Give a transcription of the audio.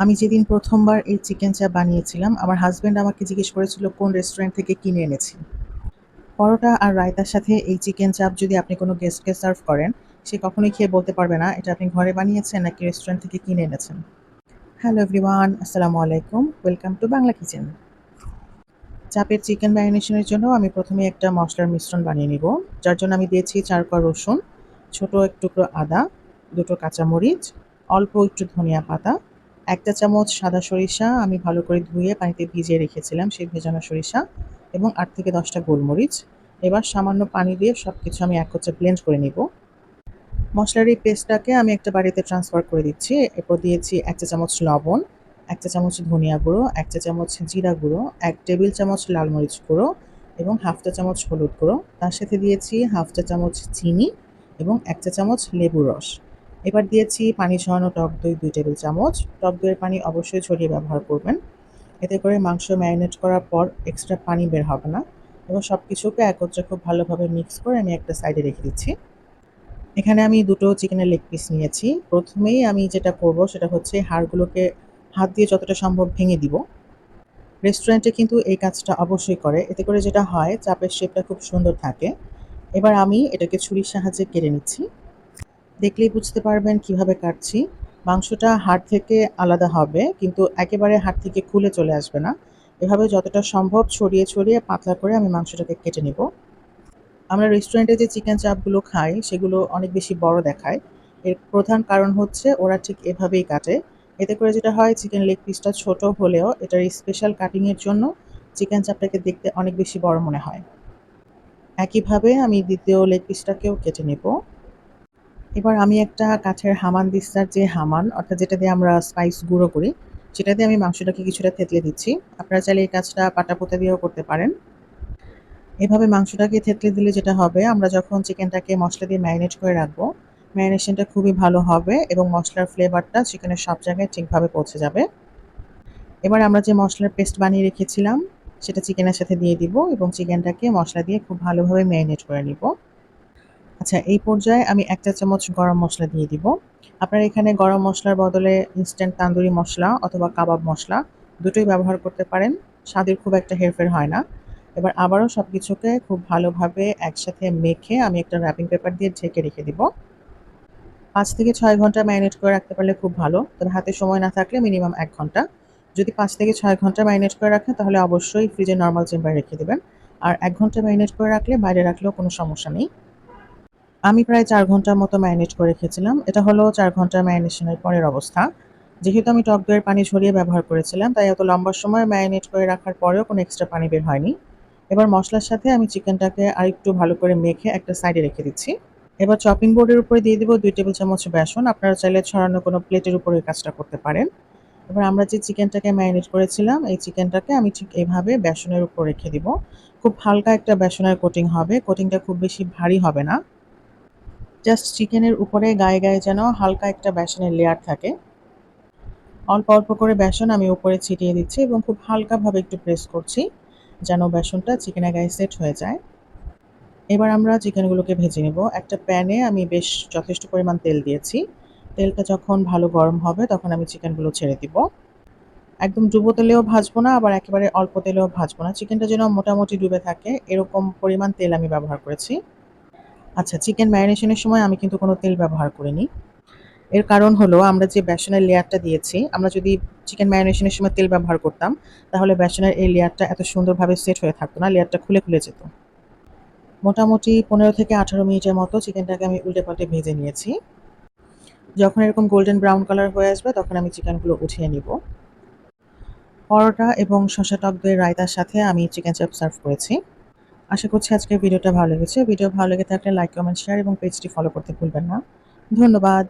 আমি যেদিন ১ম বার এই চিকেন চাপ বানিয়েছিলাম, আমার হাসব্যান্ড আমাকে জিজ্ঞেস করেছিল কোন রেস্টুরেন্ট থেকে কিনে এনেছি। পরোটা আর রায়তার সাথে এই চিকেন চাপ যদি আপনি কোনো গেস্টকে সার্ভ করেন, সে কখনোই খেয়ে বলতে পারবে না এটা আপনি ঘরে বানিয়েছেন নাকি রেস্টুরেন্ট থেকে কিনে এনেছেন। হ্যালো এভরিওয়ান, আসসালামু আলাইকুম। Welcome to Bangla kitchen. চাপের চিকেন ম্যারিনেশনের জন্য আমি প্রথমে একটা মসলার মিশ্রণ বানিয়ে নিব। যার জন্য আমি দিয়েছি ৪ কোয়া রসুন, ছোট এক টুকরো আদা, ২ টো কাঁচামরিচ, অল্প একটু ধনিয়া পাতা, ১ টা চামচ সাদা সরিষা আমি ভালো করে ধুয়ে পানিতে ভিজিয়ে রেখেছিলাম সেই ভেজানো সরিষা এবং ৮ থেকে ১০ টা গোলমরিচ। এবার সামান্য পানি দিয়ে সবকিছু আমি একত্রে ব্লেন্ড করে নিব। মসলার এই পেস্টটাকে আমি একটা বাটিতে ট্রান্সফার করে দিচ্ছি। এরপর দিয়েছি ১ চা চামচ লবণ, ১ চা চামচ ধনিয়া গুঁড়ো, ১ চা চামচ জিরা গুঁড়ো, ১ টেবিল চামচ লাল মরিচ গুঁড়ো এবং 1/2 চা চামচ হলুদ গুঁড়ো। তার সাথে দিয়েছি 1/2 চা চামচ চিনি এবং ১ চা চামচ লেবুর রস। এবার দিয়েছি পানি ঝরানো টক দই ২ টেবিল চামচ। টক দইয়ের পানি অবশ্যই ঝরিয়ে ব্যবহার করবেন। এতে করে মাংস ম্যারিনেট করার পর এক্সট্রা পানি বের হবে না। এবং সবকিছুকে একত্রে খুব ভালোভাবে মিক্স করে আমি একটা সাইডে রেখে দিচ্ছি। এখানে আমি ২ টো চিকেনের লেগ পিস নিয়েছি। ১ম এই আমি যেটা করব সেটা হচ্ছে হাড়গুলোকে হাত দিয়ে যতটা সম্ভব ভেঙে দিব। রেস্টুরেন্টে কিন্তু এই কাজটা অবশ্যই করে। এতে করে যেটা হয় চাপের শেপটা খুব সুন্দর থাকে। এবার আমি এটাকে ছুরির সাহায্যে কেটে নিচ্ছি। দেখলেই বুঝতে পারবেন কিভাবে কাটছি। মাংসটা হাড় থেকে আলাদা হবে কিন্তু একেবারে হাড় থেকে খুলে চলে আসবে না। এভাবে যতটা সম্ভব ছড়িয়ে, ছড়িয়ে পাতলা করে আমি মাংসটাকে কেটে নিব। আমরা রেস্টুরেন্টে যে চিকেন চাপগুলো খাই সেগুলো অনেক বেশি বড় দেখায়। এর প্রধান কারণ হচ্ছে ওরা ঠিক এভাবেই কাটে। এতে করে যেটা হয় চিকেন লেগ পিসটা ছোট হলেও এটার স্পেশাল কাটিংয়ের জন্য চিকেন চাপটাকে দেখতে অনেক বেশি বড় মনে হয়। একইভাবে আমি দ্বিতীয় লেগ পিসটাকেও কেটে নেব। এবার আমি একটা কাঠের হামানদিস্তার যে হামান অর্থাৎ যেটা দিয়ে আমরা স্পাইস গুঁড়ো করি, সেটা দিয়ে আমি মাংসটাকে কিছুটা থেতলে দিচ্ছি। আপনারা চাইলে এই কাজটা পাটাপোতা দিয়েও করতে পারেন। এভাবে মাংসটাকে থেতলে দিলে যেটা হবে আমরা যখন চিকেনটাকে মসলা দিয়ে ম্যারিনেট করে রাখবো, ম্যারিনেশনটা খুবই ভালো হবে এবং মসলার ফ্লেভারটা চিকেনের সব জায়গায় ঠিকভাবে পৌঁছে যাবে। এবার আমরা যে মসলার পেস্ট বানিয়ে রেখেছিলাম সেটা চিকেনের সাথে দিয়ে দিব এবং চিকেনটাকে মসলা দিয়ে খুব ভালোভাবে ম্যারিনেট করে নিব। আচ্ছা, এই পর্যায়ে আমি ১ চা চামচ গরম মসলা দিয়ে দিব। আপনারা এখানে গরম মসলার বদলে ইনস্ট্যান্ট তান্দুরি মসলা অথবা কাবাব মসলা দুটোই ব্যবহার করতে পারেন। স্বাদের খুব একটা হেরফের হয় না। এবার আবারও সবকিছুকে খুব ভালোভাবে একসাথে মেখে আমি একটা র‍্যাপিং পেপার দিয়ে ঢেকে রেখে দিব। ৫ থেকে ৬ ঘন্টা ম্যারিনেট করে রাখতে পারলে খুব ভালো। তবে হাতে সময় না থাকলে মিনিমাম ১ ঘন্টা। যদি ৫ থেকে ৬ ঘন্টা ম্যারিনেট করে রাখেন তাহলে অবশ্যই ফ্রিজে নরমাল চেম্বারে রেখে দিবেন। আর ১ ঘন্টা ম্যারিনেট করে রাখলে বাইরে রাখলেও কোনো সমস্যা নেই। আমি প্রায় ৪ ঘন্টার মতো ম্যারিনেট করে রেখেছিলাম। এটা হলো ৪ ঘন্টার ম্যারিনেশনের পরের অবস্থা। যেহেতু আমি টক দইয়ের পানি ঝরিয়ে ব্যবহার করেছিলাম, তাই এত লম্বা সময় ম্যারিনেট করে রাখার পরেও কোনো এক্সট্রা পানি বের হয়নি। এবার মসলার সাথে আমি চিকেনটাকে আরেকটু ভালো করে মেখে একটা সাইডে রেখে দিচ্ছি। এবার চপিং বোর্ডের উপরে দিয়ে দিব ২ টেবিল চামচ বেসন। আপনারা চাইলে ছড়ানো কোনো প্লেটের উপরে এই কাজটা করতে পারেন। এবার আমরা যে চিকেনটাকে ম্যারিনেট করেছিলাম, এই চিকেনটাকে আমি ঠিক এভাবে বেসনের উপর রেখে দিব। খুব হালকা একটা বেসনের কোটিং হবে। কোটিংটা খুব বেশি ভারী হবে না। জাস্ট চিকেনের উপরে গায়ে, গায়ে যেন হালকা একটা বেসনের লেয়ার থাকে। অল্প, অল্প করে বেসন আমি উপরে ছিটিয়ে দিচ্ছি এবং খুব হালকাভাবে একটু প্রেস করছি, যেন বেসনটা চিকেনের গায়ে সেট হয়ে যায়। এবার আমরা চিকেনগুলোকে ভেজে নেব। একটা প্যানে আমি বেশ যথেষ্ট পরিমাণ তেল দিয়েছি। তেলটা যখন ভালো গরম হবে তখন আমি চিকেনগুলো ছেড়ে দিব। একদম ডুবো তেলেও ভাজবো না, আবার একেবারে অল্প তেলেও ভাজবো না। চিকেনটা যেন মোটামুটি ডুবে থাকে এরকম পরিমাণ তেল আমি ব্যবহার করেছি। আচ্ছা, চিকেন ম্যারিনেশনের সময় আমি কিন্তু কোনো তেল ব্যবহার করিনি। এর কারণ হলো আমরা যে বেসনের লেয়ারটা দিয়েছি, আমরা যদি চিকেন ম্যারিনেশনের সময় তেল ব্যবহার করতাম, তাহলে বেসনের এই লেয়ারটা এত সুন্দরভাবে সেট হয়ে থাকতো না, লেয়ারটা খুলে, খুলে যেত। মোটামুটি ১৫ থেকে ১৮ মিনিটের মতো চিকেনটাকে আমি উল্টে-পাল্টে ভেজে নিয়েছি। যখন এরকম গোল্ডেন ব্রাউন কালার হয়ে আসবে তখন আমি চিকেনগুলো উঠিয়ে নিব। পরোটা এবং শসা টক দইয়ের রায়তার সাথে আমি চিকেন চাপ সার্ভ করেছি। আশা করছি আজকের ভিডিওটা ভালো লেগেছে। ভিডিও ভালো লেগে থাকলে লাইক, কমেন্ট, শেয়ার এবং পেজটি ফলো করতে ভুলবেন না। ধন্যবাদ।